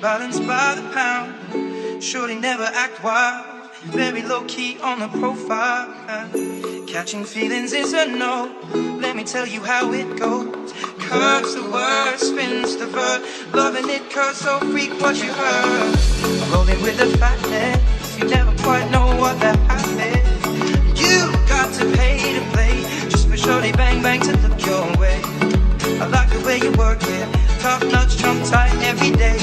balanced by the pound. Shorty never act wild, very low-key on the profile. Catching feelings is a no, let me tell you how it goes. Curves the word, spins the verb, loving it cause so freak what you heard. Rolling with the fatness, you never quite know what that happens. You got to pay to play, just for shorty bang bang to look your way. I like the way you work it, top notch, trump tight every day.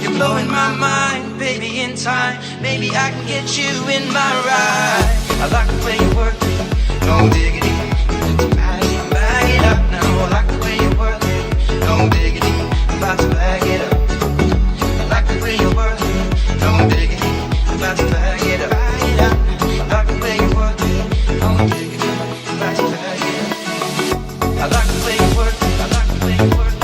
You're blowing my mind, baby, in time. Maybe I can get you in my ride. I like the way you work it, no diggity. Bag it up now. I like the way you work it, no diggity. I'm about to bag it up. I like the way you work it, no diggity. I'm about to bag it up. I like the way you work it, no diggity. I'm about to bag it up. I like the way you work it, I like the way you work it.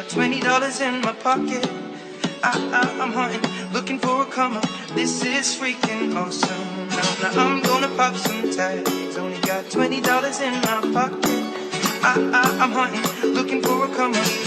$20 in my pocket. I'm hunting, looking for a come up. This is freaking awesome. Now I'm gonna pop some tags. Only got $20 in my pocket. I'm hunting, looking for a come up.